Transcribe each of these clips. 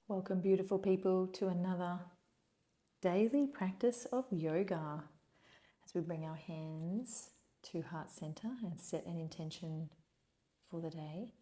Welcome, beautiful people, to another daily practice of yoga as we bring our hands to heart center and set an intention for the day.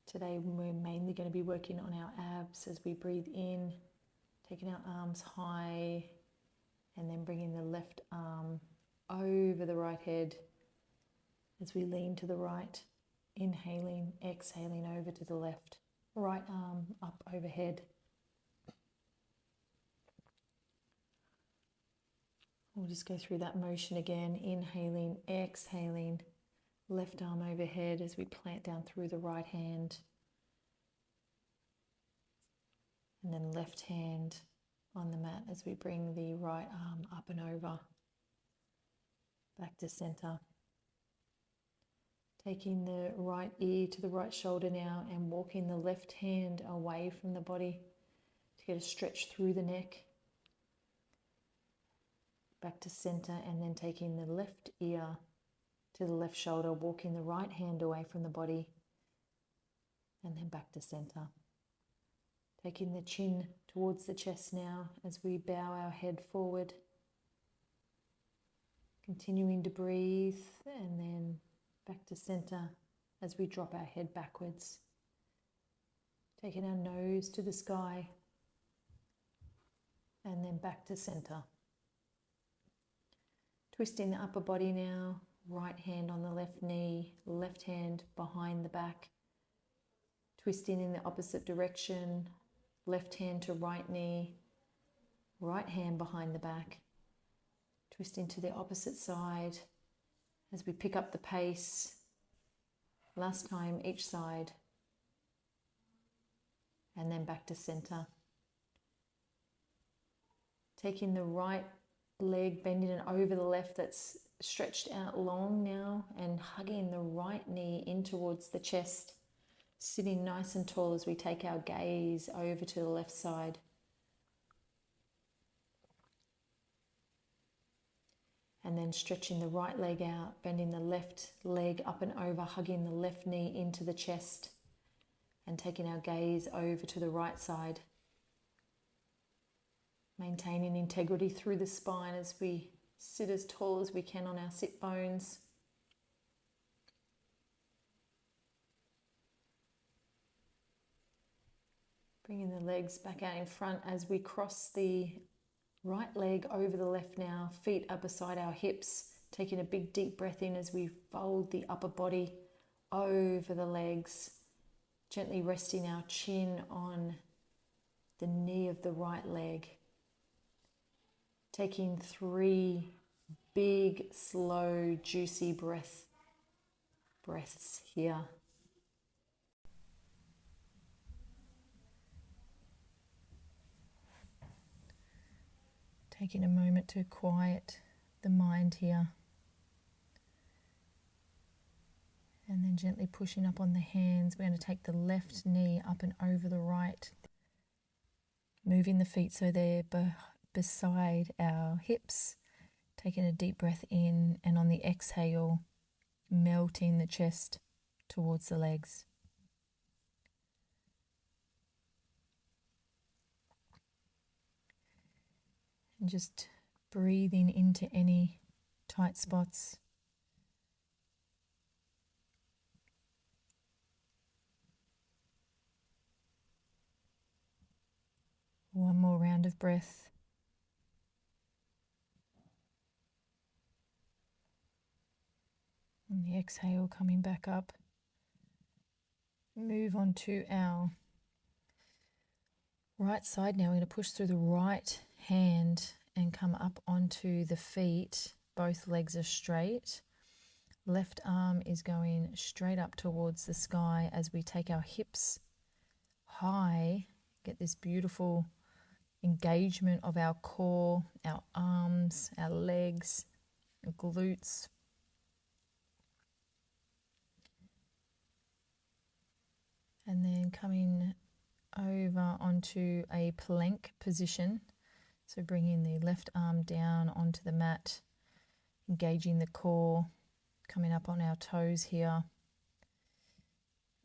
Today we're mainly going to be working on our abs as we breathe in, taking our arms high and then bringing the left arm over the right head as we lean to the right, inhaling, exhaling over to the left. Right arm up overhead. We'll just go through that motion again, inhaling, exhaling, left arm overhead as we plant down through the right hand. And then left hand on the mat as we bring the right arm up and over, back to center. Taking the right ear to the right shoulder now and walking the left hand away from the body to get a stretch through the neck. Back to center, and then taking the left ear to the left shoulder, walking the right hand away from the body, and then back to center. Taking the chin towards the chest now as we bow our head forward. Continuing to breathe, and then back to center as we drop our head backwards. Taking our nose to the sky, and then back to center. Twisting the upper body now, right hand on the left knee, left hand behind the back. Twisting in the opposite direction, left hand to right knee, right hand behind the back. Twisting to the opposite side as we pick up the pace. Last time each side. And then back to center. Taking the right leg, bending it over the left that's stretched out long now, and hugging the right knee in towards the chest, sitting nice and tall as we take our gaze over to the left side. And then stretching the right leg out, bending the left leg up and over, hugging the left knee into the chest, and taking our gaze over to the right side. Maintaining integrity through the spine as we sit as tall as we can on our sit bones. Bringing the legs back out in front as we cross the right leg over the left now, feet up beside our hips, taking a big deep breath in as we fold the upper body over the legs, gently resting our chin on the knee of the right leg. Taking 3 big, slow, juicy breaths here. Taking a moment to quiet the mind here. And then gently pushing up on the hands. We're going to take the left knee up and over the right. Moving the feet so they're beside our hips, taking a deep breath in, and on the exhale, melting the chest towards the legs. And just breathing into any tight spots. One more round of breath. And the exhale coming back up. Move on to our right side now. We're going to push through the right hand and come up onto the feet. Both legs are straight. Left arm is going straight up towards the sky as we take our hips high. Get this beautiful engagement of our core, our arms, our legs, our glutes. And then coming over onto a plank position. So bringing the left arm down onto the mat, engaging the core, coming up on our toes here.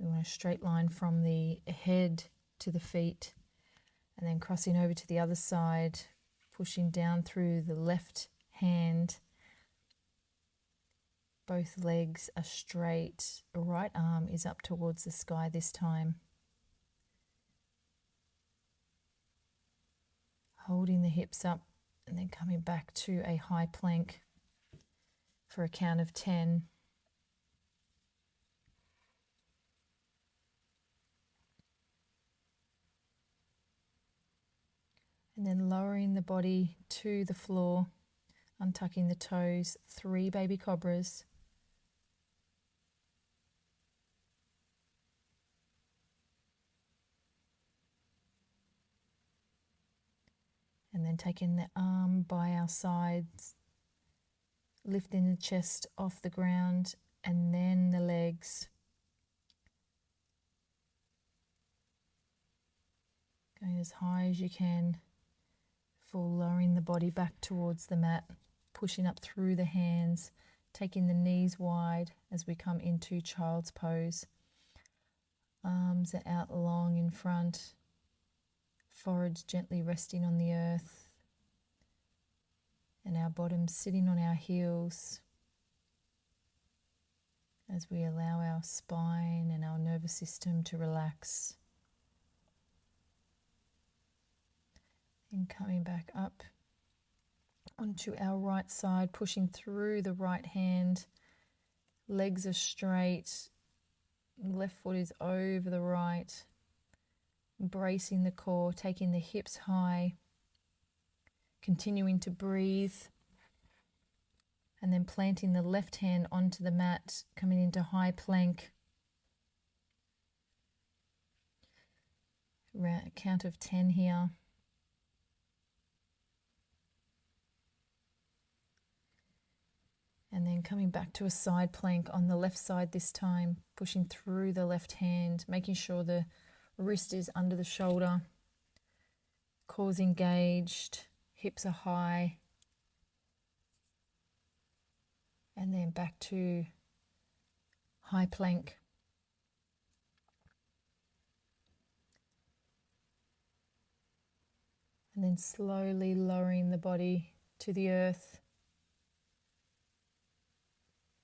We want a straight line from the head to the feet, and then crossing over to the other side, pushing down through the left hand. Both legs are straight. Right arm is up towards the sky this time. Holding the hips up and then coming back to a high plank for a count of 10. And then lowering the body to the floor, untucking the toes, 3 baby cobras. And then taking the arm by our sides, lifting the chest off the ground, and then the legs. Going as high as you can, full lowering the body back towards the mat, pushing up through the hands, taking the knees wide as we come into child's pose. Arms are out long in front, foreheads gently resting on the earth, and our bottoms sitting on our heels as we allow our spine and our nervous system to relax. And coming back up onto our right side, pushing through the right hand. Legs are straight, left foot is over the right. Bracing the core, taking the hips high, continuing to breathe, and then planting the left hand onto the mat, coming into high plank. Count of 10 here. And then coming back to a side plank on the left side this time, pushing through the left hand, making sure the wrist is under the shoulder, core's engaged, hips are high. And then back to high plank. And then slowly lowering the body to the earth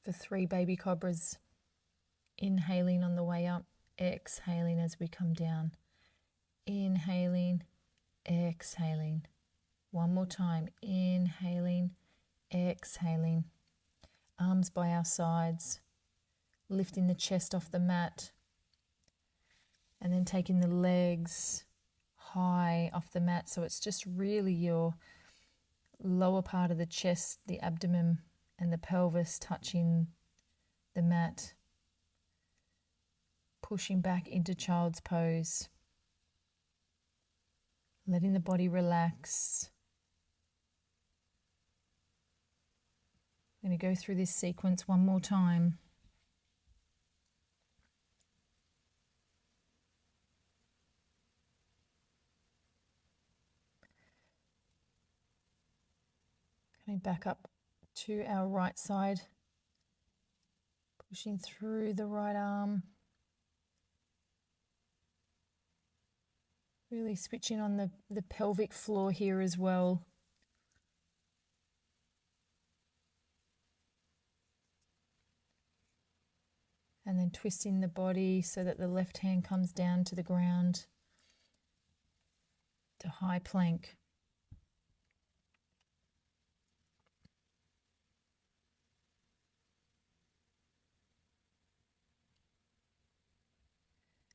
for 3 baby cobras. Inhaling on the way up, exhaling as we come down. Inhaling, exhaling. One more time, inhaling, exhaling. Arms by our sides, lifting the chest off the mat, and then taking the legs high off the mat, so it's just really your lower part of the chest, the abdomen and the pelvis touching the mat. Pushing back into child's pose, letting the body relax. I'm going to go through this sequence one more time. Coming back up to our right side, pushing through the right arm. Really switching on the pelvic floor here as well. And then twisting the body so that the left hand comes down to the ground to high plank.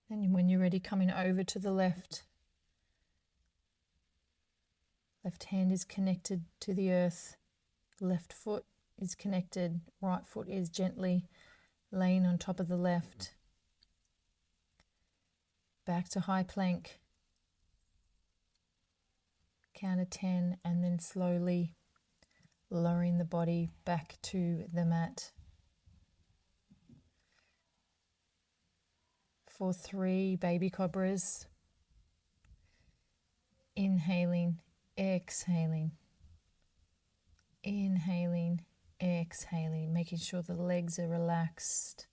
And when you're ready, coming over to the left. Left hand is connected to the earth. Left foot is connected. Right foot is gently laying on top of the left. Back to high plank. Count of 10, and then slowly lowering the body back to the mat. For 3 baby cobras. Inhaling, exhaling. Inhaling, exhaling, making sure the legs are relaxed.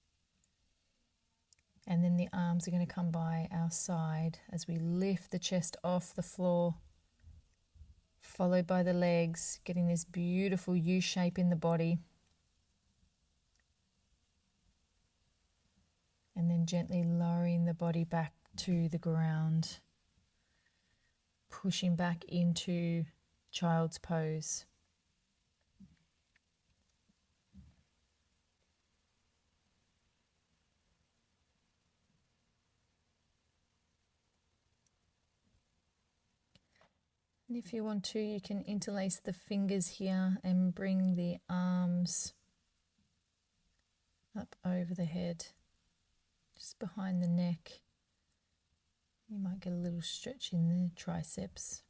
And then the arms are going to come by our side as we lift the chest off the floor, followed by the legs, getting this beautiful U shape in the body. And then gently lowering the body back to the ground, pushing back into child's pose. And if you want to, you can interlace the fingers here and bring the arms up over the head, just behind the neck. You might get a little stretch in the triceps.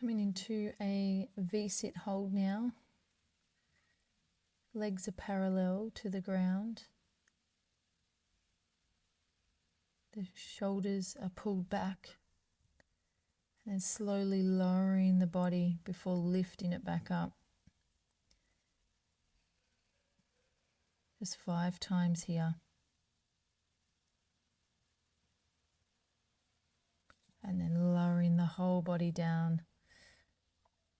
Coming into a V-sit hold now. Legs are parallel to the ground. The shoulders are pulled back, and then slowly lowering the body before lifting it back up. Just 5 times here. And then lowering the whole body down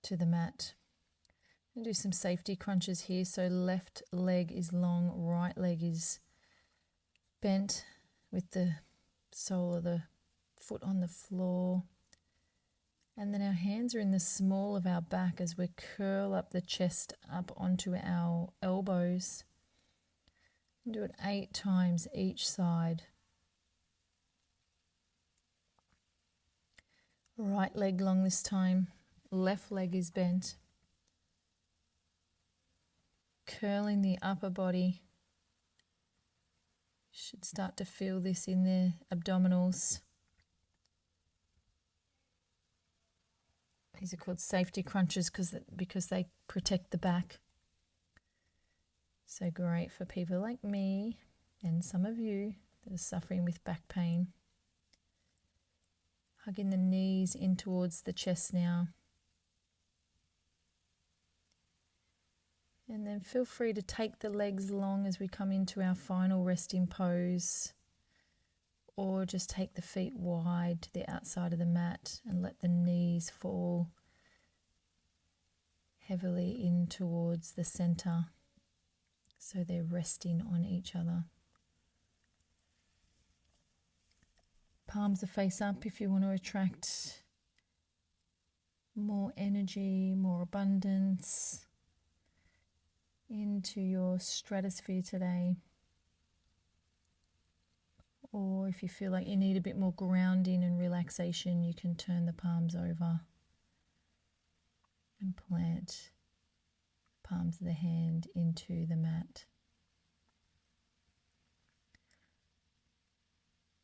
to the mat. And do some safety crunches here. So left leg is long, right leg is bent with the sole of the foot on the floor. And then our hands are in the small of our back as we curl up the chest up onto our elbows. And do it 8 times each side. Right leg long this time. Left leg is bent. Curling the upper body. Should start to feel this in the abdominals. These are called safety crunches because they protect the back. So great for people like me and some of you that are suffering with back pain. Hugging the knees in towards the chest now. And then feel free to take the legs long as we come into our final resting pose. Or just take the feet wide to the outside of the mat and let the knees fall heavily in towards the center. So they're resting on each other. Palms are face up if you want to attract more energy, more abundance into your stratosphere today. Or if you feel like you need a bit more grounding and relaxation, you can turn the palms over and plant palms of the hand into the mat.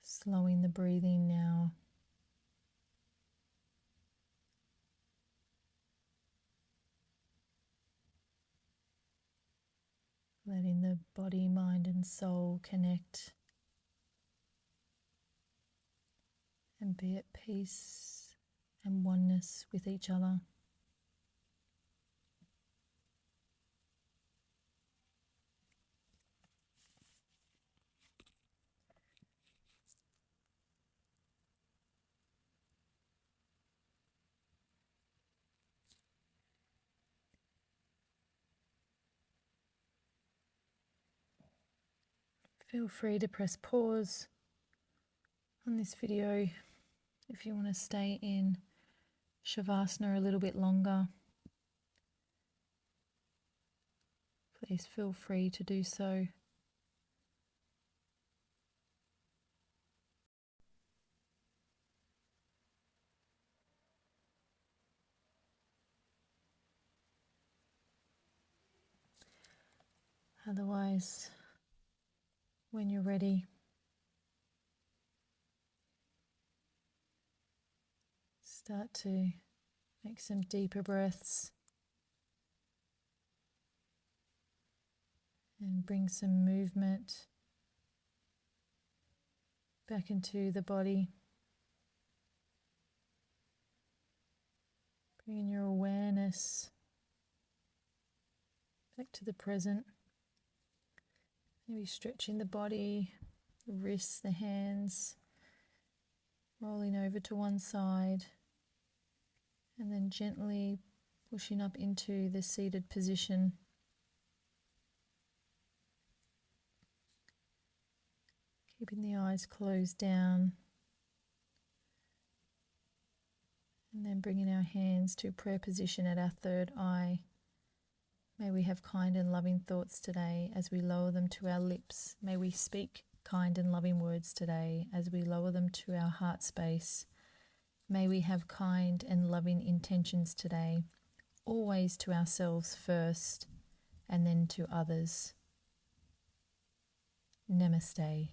Slowing the breathing now. Letting the body, mind and soul connect and be at peace and oneness with each other. Feel free to press pause on this video if you want to stay in Shavasana a little bit longer. Please feel free to do so. Otherwise, when you're ready, start to make some deeper breaths and bring some movement back into the body. Bringing your awareness back to the present. Maybe stretching the body, the wrists, the hands, rolling over to one side, and then gently pushing up into the seated position. Keeping the eyes closed down, and then bringing our hands to prayer position at our third eye. May we have kind and loving thoughts today as we lower them to our lips. May we speak kind and loving words today as we lower them to our heart space. May we have kind and loving intentions today, always to ourselves first and then to others. Namaste.